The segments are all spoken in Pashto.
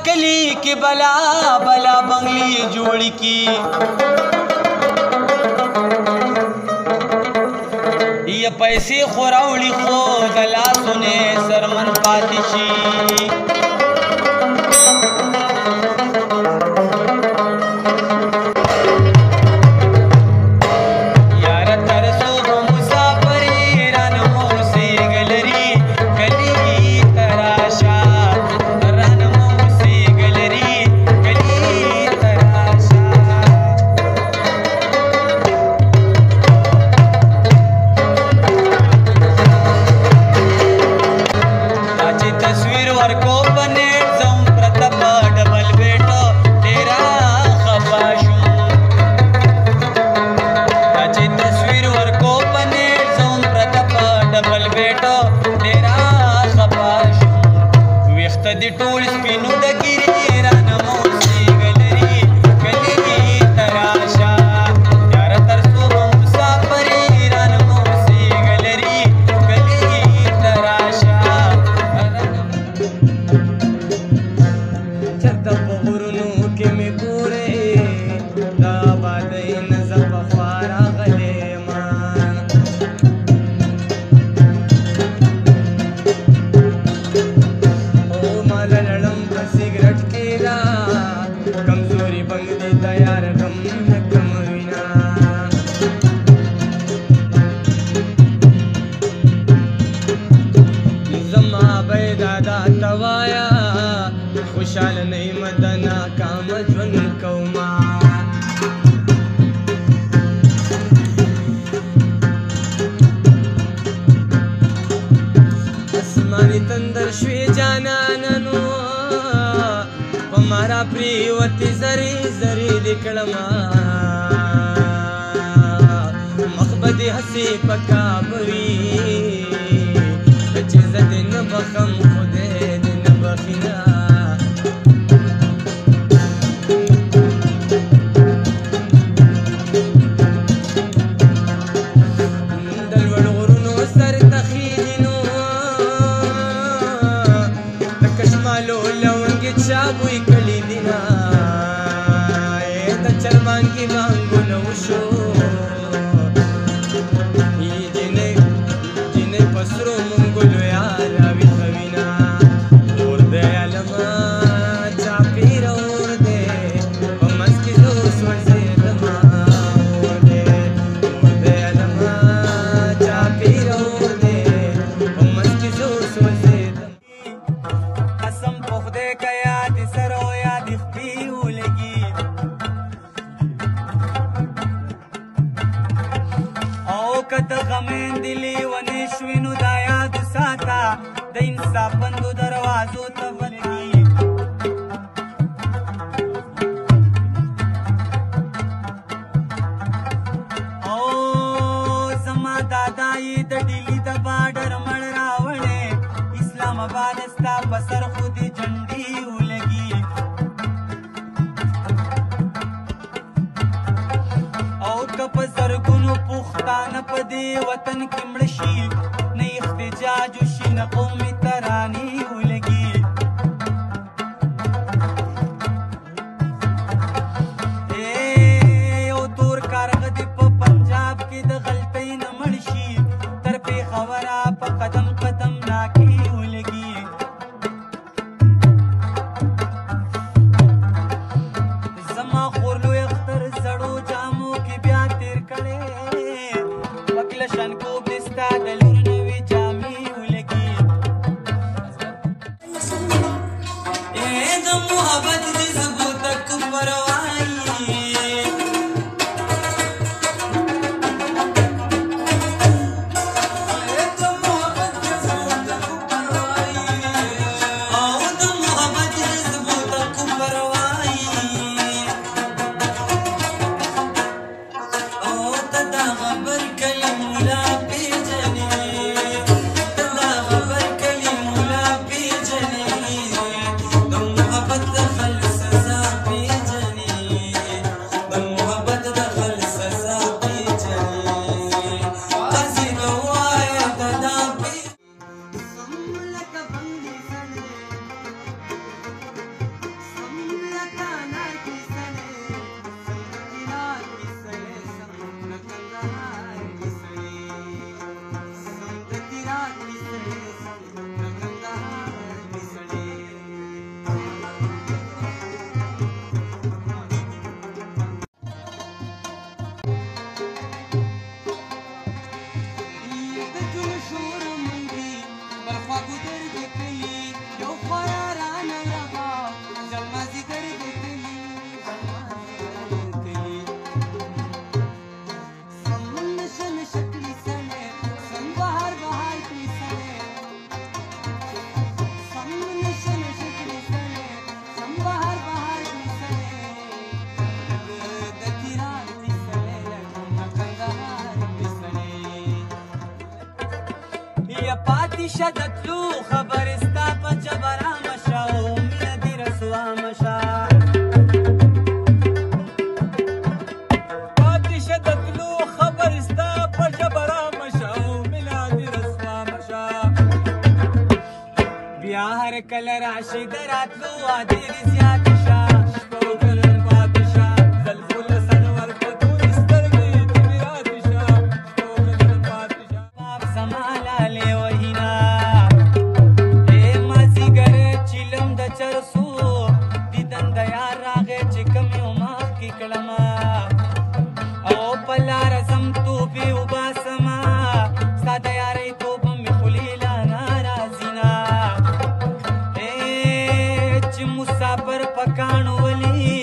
کلی کی بلا بلا بنگلی جوړ کی یہ پیسے خوراولی خو دلا سنے سرمن پاتشی خوشحال نہیں مدنا کام جون کوما اسمانی تندر شوی جاناننو پمارا پریوتی زری زری دکڑما مخبدی حسی پکا بوی چیز دن بخم خودے دن بخینا شابوی کلی دینا ایتا چرمان کی مانگو نوشو جنے پسرو منگلو یارا وی خوینا اور دے علما چاپی رور دے ومس کی زوس وزید ما اور دے علما چاپی رور دے ومس کی زوس وزید قسم پخ دے گیا غمین دلی ونشوینو دا یاد ساتا دا انصاف بندو دروازو تفرگی او زما دادائی دا ڈیلی دا بارڈر مڑ راوڑے اسلام آباد استا بسر خودی جھنڈی لگی او کپ زرگونو پختان پا دے وطن کی مڑشی نئی اختجاج وشی نا قومی ترانی لگی او دور کارغدی پا پنجاب کی دا غلطی نا مڑشی تر پی خورا پا قدم قدم ناکی لگی زما خورلو اختر زڑو جامو کی بیا تیر کڑے وکلشن کو بستا دلور نوی جامی لگی دو محبت رزبو تک پروائی شه د تلو خبر ستا په جبه رامشه او مینه دې رسوا مشه پاتې شه د تلو خبر ستا په جبه رامشه او مینه دې رسوا مشه بیا هر کله راشي د راتلو وعدې دې زیاتې شه شپه وکړل پاتې شه زلفو له سنور په تورې سترګې دې مې راتې شه شپه وکړل پاتې شه پاپ زما لالې وهینا ای مازدیګر چیلم د چرسو دیدن د یار راغې چې کم یو مخکې کړمه او په لاره ځم توبې وباسمه ستا د یارۍ توبه مې خولې لا ناراضي نه چې مسافر په کاڼو ولي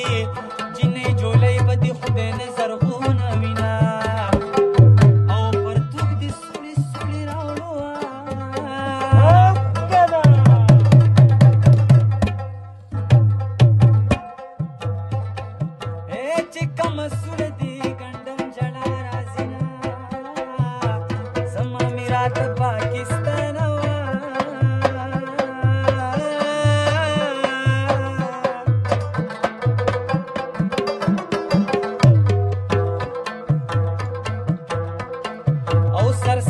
جنۍ جولۍ به دې خدای نه زرغونه وینا او پرتوګ دې سوړې سوړې راوړو چې کومه سوړه دې ګنډم جړه راځي نه زما میرات پاکستان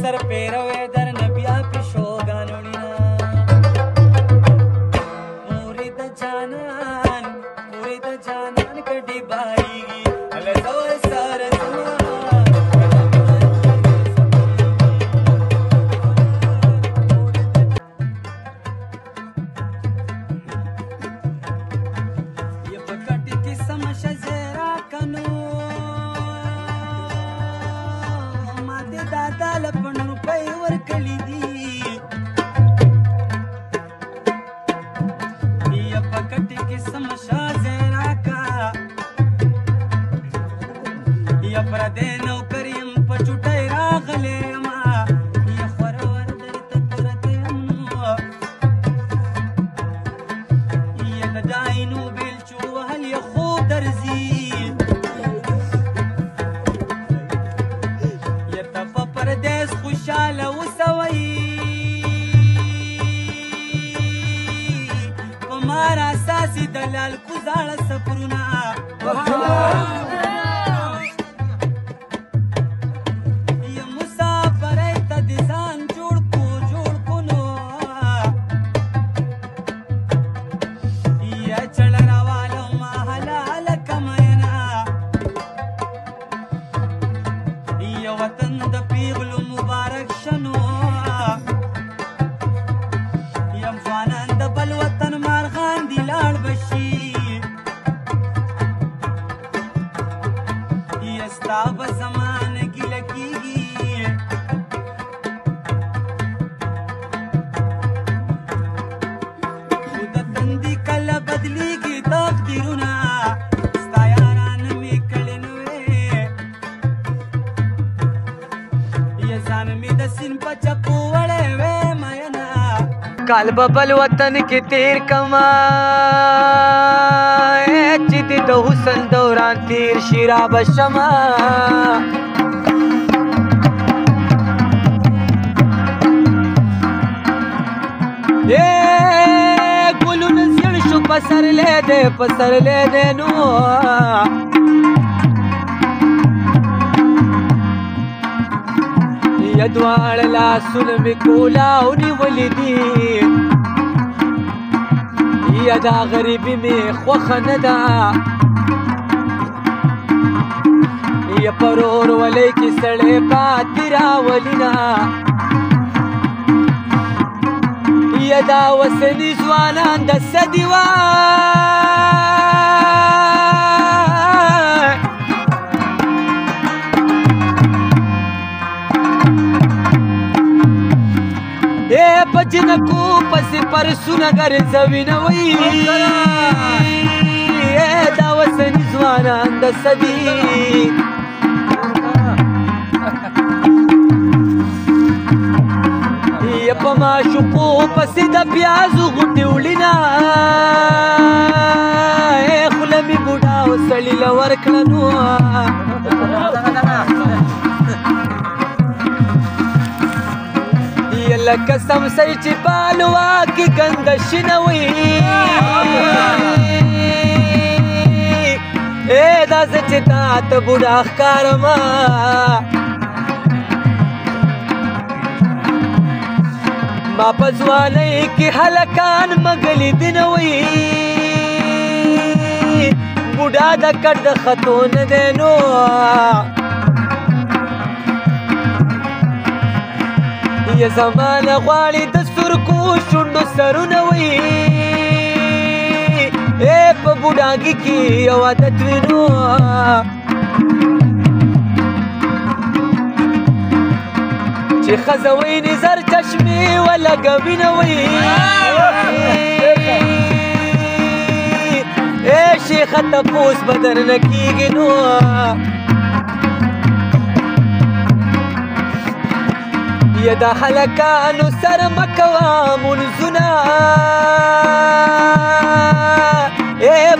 سر پیروی در نبیا پیشوگانوڑینا موری دا جانان کڑی بائیگی لزو سار زمان یہ پکٹی کی سمش زیرا کنو دادا لپن روپۍ ورکړي دي یا پکټ کې سمشا زیراکا یا پردې نوکریم په چوټۍ راغلې ما یا خورور درته پرته یم یا د داینو بیلچو وهل یا خوب درځي پردیس خوشاله وسوي په مار اساسي دلال کوزاړه سفرونه یا مسافر ته د ځان جوړ کو نو یا چړنوالو ما حلال کمینا یا وطن د پیغلو مبارک شنو یم ځوانان د بل وطن مارغان دي لاړ بشي یا ستا به زمانه ګیله کېږي خو د تندي کله بدلیږي تقدیرونه ستا یاران مې کړې نه کال ببل وطن کې تیر کما چې د حسن دوران تیر شیرا بشما ګلونه زیړ شو پسرلی دی نو یا دواړه لاسونه مې کولاو نیولي دي یا دا غریبي مې خوښه نه ده یا پرور ولی کې سړی پاتې راولي نه یا دا وسني ځوانان د څه دي په جنکو پسې پرسونه ګرځوي نه وي دا وسني ځوانان د څه دي په معشوقو پسې د پیازو غوټې وړینه خوله مې بوډا او سړي له ورکړه نو لکه سمسی چې بالوا کې ګنده شنه وي دا زه چې تا ته بوډا ښکارمه ما په ځوانۍ کې هلکان مګلي دي نه وي بوډا د کټ د خطو نه دی نو یا زمانه غواړي د سرکو شونډو سرونه وي په بوډاګي کې یو عادت وي نو چې ښځه وي نظر چشمې ولګوي نه وي شیخه تپوس به درنه کېږي نو یا د هلکانو سره مه کوه مونځونه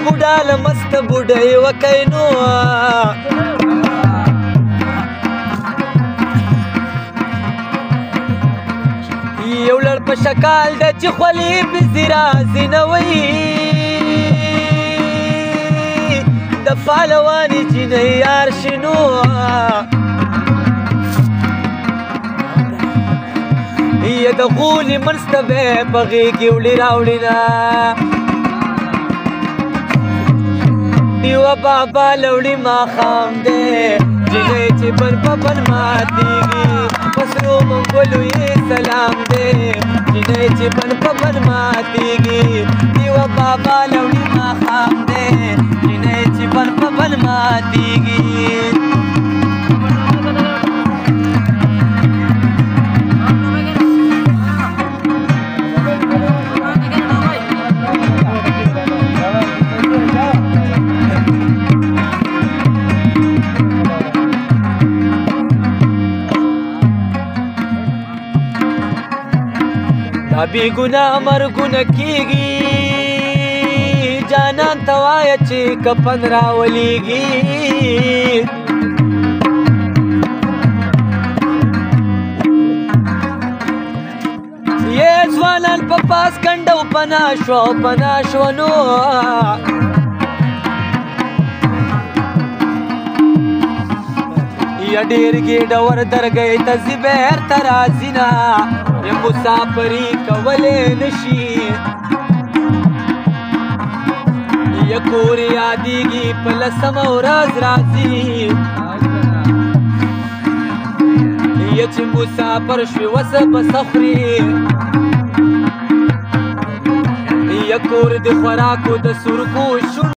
بوډا له مسته بوډۍ وکی نو یو لړ په شکال ده چې خولې بزي راځي نه وي د پهلوانې جینۍ یار شي نو یا د غولي منځ ته به یې په غېږې وړي راوړي نه دیوه بابا لوړي ماښام دی جینۍ چې بن په بن ماتېږي په سرو منګولو یې سلام دی جینۍ چې بن په بن ماتېږي دیوه بابا لوړي ماښام دی جینۍ چې بن په بن ماتېږي بی گناه مرگونه کیږي جانان ته وایه چې کفن راولیږي یې ځوانان په پاس کنډه و پناه شوه نو یا ډېر ګېډه ور درګۍ ته ځي بېرته راځي نه مسافري کولی نشي یا کور یادېږي په لسمه ورځ راځي یا چې مسافر شوي وسه بسه خوري یا کور د خوراکو د سرکو